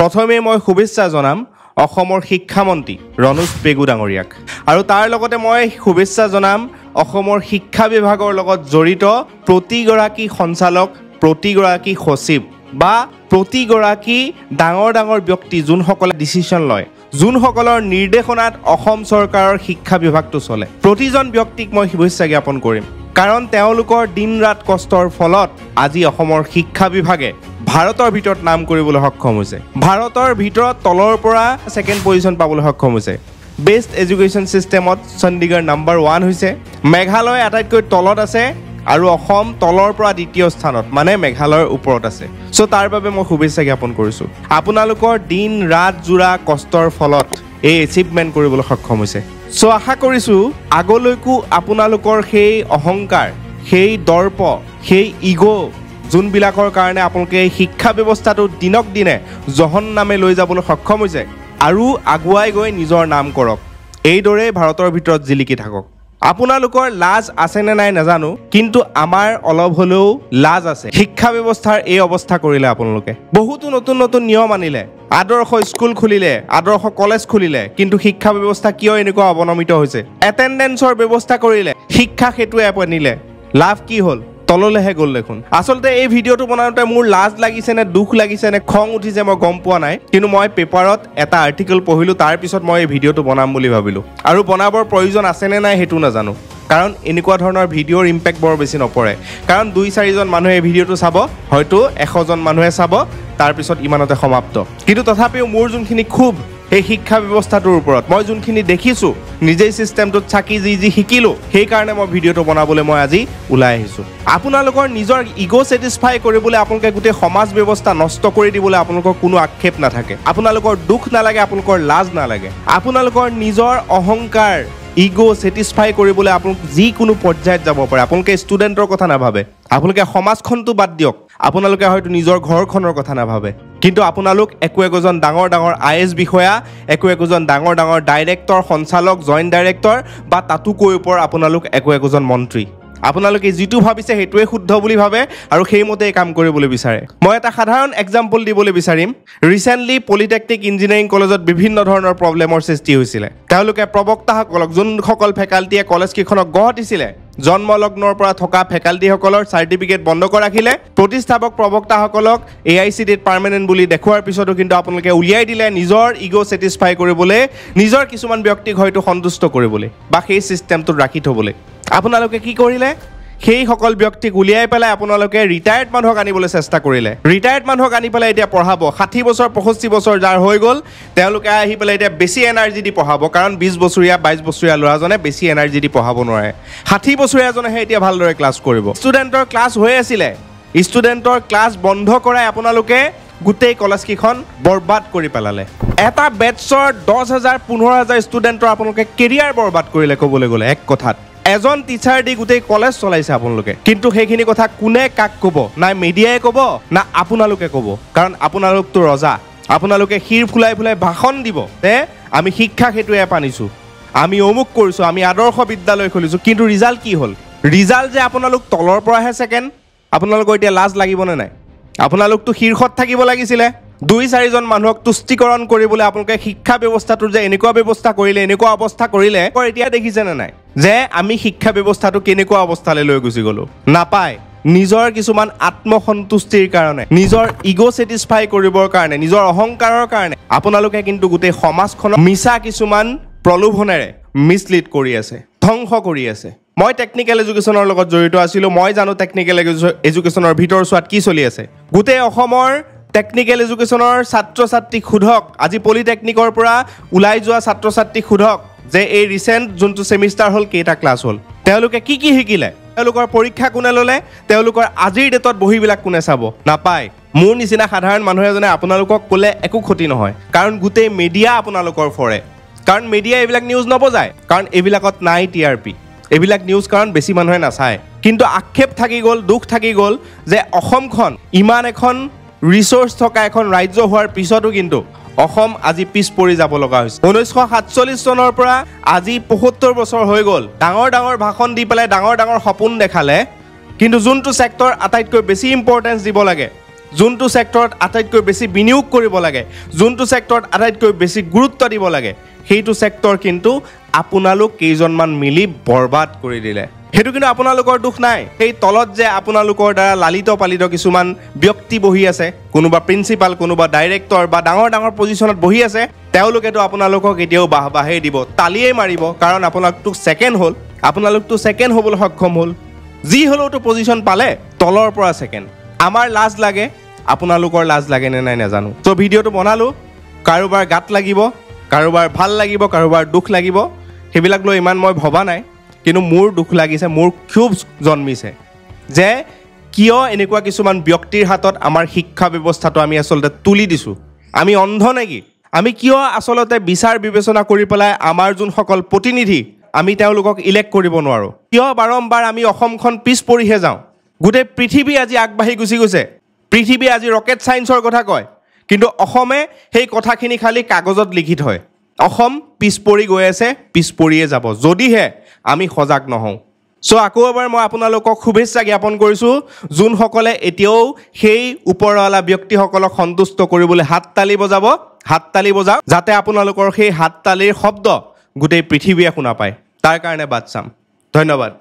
প্ৰথমে মই শুভেচ্ছা জনাম অসমৰ শিক্ষামন্ত্ৰী ৰনোজ পেগু ডাঙৰীয়াক আৰু তাৰ লগতে মই শুভেচ্ছা জনাম অসমৰ শিক্ষা বিভাগৰ লগত জড়িত প্ৰতিগৰাকী সঞ্চালক প্ৰতিগৰাকী সচিব বা প্ৰতিগৰাকী ডাঙৰ ব্যক্তি যোনসকলে ডিসিশন লয় যোনসকলৰ নিৰ্দেশনাত অসম চৰকাৰৰ শিক্ষা বিভাগটো চলে প্ৰতিজন ব্যক্তিক মই শুভেচ্ছা জ্ঞাপন কৰিম কাৰণ তেওঁলোকৰ দিন ৰাত কষ্টৰ ফলত আজি অসমৰ শিক্ষা বিভাগে ভাৰতৰ ভিতৰত নাম কৰিবলৈ সক্ষম হৈছে ভাৰতৰ ভিতৰত তলৰ পৰা সেকেন্ড পজিশন পাবলৈ সক্ষম হৈছে বেষ্ট এডুকেশ্যন সিস্টেমত চণ্ডীগড় নাম্বাৰ 1 হৈছে মেঘালয় আটাইতকৈ তলত আছে আৰু অসম তলৰ পৰা দ্বিতীয় স্থানত মানে মেঘালয়ৰ ওপৰত আছে সো তাৰ বাবে মই শুভেচ্ছা জ্ঞাপন কৰিছো আপোনালোকৰ দিন ৰাত জুৰা কষ্টৰ ফলত এই এচিভমেন্ট কৰিবলৈ সক্ষম হৈছে সো আশা কৰিছো আগলৈকো আপোনালোকৰ সেই অহংকাৰ সেই দৰ্প সেই ইগো যোনবিলাকৰ কাৰণে আপোনালোকে শিক্ষা ব্যৱস্থাটো দিনক দিনে জহন্নামে লৈ যাবলৈ সক্ষম হৈছে আৰু আগুৱাই গৈ নিজৰ নাম কৰক এইদৰে ভাৰতৰ ভিতৰত জিলিকি থাকক আপোনালোকৰ লাজ আছে নে নাই নাজানো কিন্তু আমাৰ অলপ হলেও লাজ আছে শিক্ষা ব্যৱস্থাৰ এই অৱস্থা কৰিলে আপোনালোকে বহুতো নতুন নিয়ম আনিলে আদৰ্শ স্কুল খুলিলে আদৰ্শ কলেজ খুলিলে কিন্তু শিক্ষা ব্যৱস্থা কিয় এনেকুৱা অৱনমিত হৈছে এটেন্ডেন্সৰ ব্যৱস্থা কৰিলে শিক্ষা হেতু এপ আনিলে লাভ কি হ'ল তললেহে গল দেখোন আসলতে এই ভিডিওটো বনাওতে মোৰ লাজ লাগিছে নে দুখ লাগিছে নে খং উঠিছে মই গম পোৱা নাই কিন্তু মই পেপাৰত এটা আৰ্টিকেল পঢ়িলো তাৰ পিছত মই এই ভিডিওটো বনাম বুলি ভাবিলো আৰু বনাবৰ প্ৰয়োজন আছে নে নাই হেতু নাজানো কাৰণ এনেকুৱা ধৰণৰ ভিডিওৰ ইম্প্যাক্ট বৰ বেছি নপৰে কাৰণ 2-4 জন মানুহে এই ভিডিওটো চাব হয়তো 100 জন মানুহে চাব তাৰ পিছত ইমানতে সমাপ্ত কিন্তু তথাপিও মোৰ যোনখিনি খুব এই শিক্ষা ব্যৱস্থাটোৰ ওপৰত মই যোনখিনি দেখিছো নিজেই সিস্টেমটোত চাকি যি শিকিলো সেই কাৰণে মই ভিডিওটো বনাবলৈ মই আজি ওলাই আহিছো আপোনালোকৰ নিজৰ ইগো স্যাটিসফাই কৰিবলৈ আপোনালোকে গোটেই সমাজ ব্যৱস্থা নষ্ট কৰি দিবলৈ আপোনালোকৰ কোনো আক্ষেপ নাথাকে আপোনালোকৰ দুখ নালাগে আপোনালোকৰ লাজ নালাগে আপোনালোকৰ নিজৰ অহংকাৰ ইগো স্যাটিসফাই কৰিবলৈ আপোনালোক যি কোনো পৰ্যায়ত যাব পাৰে আপোনালোকে ষ্টুডেন্টৰ কথা নাভাবে আপোনালোকে সমাজখনটো বাদ দিয়ক আপোনালোকে হয়তো নিজৰ ঘৰখনৰ কথা নাভাবে কিন্তু আপোনালোক একোজন ডাঙৰ আইএস বিষয়া একোজন ডাঙৰ ডাইৰেক্টৰ সঞ্চালক জয়েন্ট ডাইৰেক্টৰ বা তাতোকৈ ওপৰ আপোনালোক একোজন মন্ত্ৰী আপোনালোকে যেটো ভাবিছে হেতুৱে শুদ্ধ বুলি ভাবে আৰু সেইমতে কাম কৰিবলৈ বিচাৰে মই এটা সাধাৰণ এক্সাম্পল দিবলৈ বিচাৰিম ৰিসেন্টলি পলিটেকনিক ইঞ্জিনিয়াৰিং কলেজত বিভিন্ন ধৰণৰ প্ৰবলেমৰ সৃষ্টি হৈছিল তেওঁলোকে প্ৰবক্তাসকলক যোনসকল ফেকাল্টিয়ে কলেজ কিখনক গঢ়িছিলে জন্মলগ্নৰ পৰা থকা ফেকাল্টিসকলৰ সাৰ্টিফিকেট বন্ধ কৰি ৰাখিলে প্ৰতিষ্ঠাপক প্ৰবক্তাসকলক এআইসিটিত পাৰ্মানেন্ট বুলি দেখুৱাৰ পিছতো কিন্তু আপোনালোকে উলিয়াই দিলে নিজৰ ইগো স্যাটিসফাই কৰিবলৈ নিজৰ কিছুমান ব্যক্তিক হয়তো সন্তুষ্ট কৰিবলৈ বা সেই সিস্টেমটো ৰাখি থবলৈ আপোনালোকে কি কৰিলে সেই সকল ব্যক্তিক উলিয়াই পেলাই আপোনালোকে ৰিটায়াৰ্ড মানুহক আনিবলৈ চেষ্টা কৰিলে ৰিটায়াৰ্ড মানুহক আনি পেলাই এতিয়া পঢ়াব 60 বছৰ 65 বছৰ যাৰ হৈ গল তেওঁলোকে আহি পেলাই এতিয়া বেছি এনাৰ্জি দি পঢ়াব কাৰণ 20 বছৰীয়া 22 বছৰীয়া ল'ৰাজনে বেছি এনাৰ্জি দি পঢ়াব নোৱাৰে 60 বছৰীয়াজনেহে এতিয়া ভালদৰে ক্লাছ কৰিব ষ্টুডেন্টৰ ক্লাছ হৈ আছিল ষ্টুডেন্টৰ ক্লাছ বন্ধ কৰাই আপোনালোকে গোটেই কলেজ কিখন বৰবাদ কৰি পেলালে এটা বেটছৰ 10000 15000 ষ্টুডেন্টৰ আপোনালোকে কেৰিয়াৰ বৰবাদ কৰিলে ক'বলৈ গ'লে এক কথাত এজন টিচাৰ দি গোটেই কলেজ চলাইছে আপোনালোকে কিন্তু সেইখিনি কথা কোনে কাক ক'ব না মিডিয়াই ক'ব না আপোনালোকে ক'ব কাৰণ আপোনালোকটো ৰজা আপোনালোকে হিৰ ফুলাই ভাষণ দিব তে আমি শিক্ষা হেতু এপ আনিছো আমি অমুক কৰিছো আমি আদৰ্শ বিদ্যালয় খুলিছো কিন্তু ৰিজাল্ট কি হ'ল ৰিজাল্ট যে আপোনালোক তলৰ পৰাহে সেকেন্ড আপোনালোকৰ এতিয়া লাজ লাগিবনে নাই আপোনালোকটো শীৰ্ষত থাকিব লাগিছিলে 2-4 জন মানুহক তুষ্টিকৰণ কৰিবলৈ আপোনালোকে শিক্ষা ব্যৱস্থাটো যে এনেকুৱা ব্যৱস্থা কৰিলে এনেকুৱা অৱস্থা কৰিলে এতিয়া দেখিছে নে নাই যে আমি শিক্ষা ব্যৱস্থাটো কেনেকুৱা অৱস্থালৈ লৈ গুছি গলো নাপায় নিজৰ কিছুমান আত্মসন্তুষ্টিৰ কাৰণে নিজৰ ইগো স্যাটিসফাই কৰিবৰ কাৰণে নিজৰ অহংকাৰৰ কাৰণে আপোনালোকে কিন্তু গোটেই সমাজখন মিছা কিছুমান প্ৰলোভনেৰে মিছলিড কৰি আছে ধ্বংস কৰি আছে মই টেকনিক্যাল এডুকেশ্যনৰ লগত জড়িত আছিলো মই জানো টেকনিক্যাল এডুকেশ্যনৰ ভিতৰ সোৱাত কি চলি আছে গোটেই অসমৰ টেকনিক্যাল এডুকেশ্যনৰ ছাত্ৰ-ছাত্ৰী খুধক আজি পলিটেকনিকৰ পৰা উলাই যোৱা ছাত্ৰ-ছাত্ৰী খুধক যে এই ৰিসেন্ট যোনটো সেমিষ্টাৰ হল কেইটা ক্লাছ হল তেওঁলোকে কি শিকিলে তেওঁলোকৰ পৰীক্ষা কোনে ললে তেওঁলোকৰ আজিৰ ডেটত বহিবিলাক কোনে চাব নাপায় মোৰ নিচিনা সাধাৰণ মানুহ এজনে আপোনালোকক ক'লে একো ক্ষতি নহয় কাৰণ গোটেই মিডিয়া আপোনালোকৰ ফৰে কাৰণ মিডিয়া এইবিলাক নিউজ নবজায় কাৰণ এইবিলাকত নাই টিআৰপি এইবিলাক নিউজ কাৰণ বেছি মানুহে নাচায় কিন্তু আক্ষেপ থাকি গ'ল দুখ থাকি গ'ল যে অসমখন ইমান এখন ৰিসোৰ্স থকা এখন ৰাজ্য হোৱাৰ পিছতো কিন্তু অসম আজি পিছ পৰি যাব লগা হৈছে 1947 চনৰ পৰা আজি 75 বছৰ হৈ গ'ল ডাঙৰ ভাষণ দি পেলাই ডাঙৰ সপোন দেখালে কিন্তু যোনটো সেক্টৰ আটাইতকৈ বেছি ইম্পৰ্টেন্স দিব লাগে যোনটো ছেক্টৰত আটাইতকৈ বেছি বিনিয়োগ কৰিব লাগে, যোনটো ছেক্টৰত আটাইতকৈ বেছি গুৰুত্ব দিব লাগে, সেইটো ছেক্টৰ কিন্তু আপোনালোক কেইজনমান মিলি বৰবাদ কৰি দিলে। সেইটো কিন্তু আপোনালোকৰ দুখ নাই। সেই তলত যে আপোনালোকৰ দ্বাৰা লালিত পালিত কিছুমান ব্যক্তি বহি আছে, কোনোবা প্ৰিন্সিপাল, কোনোবা ডাইৰেক্টৰ বা ডাঙৰ ডাঙৰ পজিশ্যনত বহি আছে, তেওঁলোকেতো আপোনালোকক এতিয়াও বাহবাহেই দিব, তালিয়েই মাৰিব, কাৰণ আপোনালোকতো ছেকেণ্ড হ'ল, আপোনালোকতো ছেকেণ্ড হ'বলৈ সক্ষম হ'ল। যি হ'লেওতো পজিশ্যন পালে, তলৰ পৰা ছেকেণ্ড। আমাৰ লাজ লাগে, আপোনালোকৰ লাজ লাগে নে নাই নাজানো। ত' ভিডিঅ'টো বনালোঁ, কাৰোবাৰ গাত লাগিব, কাৰোবাৰ ভাল লাগিব, কাৰোবাৰ দুখ লাগিব, সেইবিলাক লৈ ইমান মই ভবা নাই। কিন্তু মোৰ দুখ লাগিছে, মোৰ ক্ষোভ জন্মিছে যে কিয় এনেকুৱা কিছুমান ব্যক্তিৰ হাতত আমাৰ শিক্ষা ব্যৱস্থাটো আমি আচলতে তুলি দিছোঁ। আমি অন্ধ নেকি? আমি কিয় আচলতে বিচাৰ বিবেচনা কৰি পেলাই আমাৰ যোনসকল প্ৰতিনিধি, আমি তেওঁলোকক ইলেক্ট কৰিব নোৱাৰোঁ? কিয় বাৰম্বাৰ আমি অসমখন পিছ পৰিহে যাওঁ? গোটেই পৃথিৱী আজি আগবাঢ়ি গুচি গৈছে, পৃথিৱী আজি ৰকেট ছায়েন্সৰ কথা কয়, কিন্তু অসমে সেই কথাখিনি খালি কাগজত লিখি থয়। অসম পিছ পৰি গৈ আছে, পিছ পৰিয়ে যাব, যদিহে আমি সজাগ নহওঁ। চ' আকৌ এবাৰ মই আপোনালোকক শুভেচ্ছা জ্ঞাপন কৰিছোঁ, যোনসকলে এতিয়াও সেই ওপৰৱালা ব্যক্তিসকলক সন্তুষ্ট কৰিবলৈ হাততালি বজাওক, যাতে আপোনালোকৰ সেই হাততালিৰ শব্দ গোটেই পৃথিৱীয়ে শুনা পায়। তাৰ কাৰণে বাট চাম। ধন্যবাদ।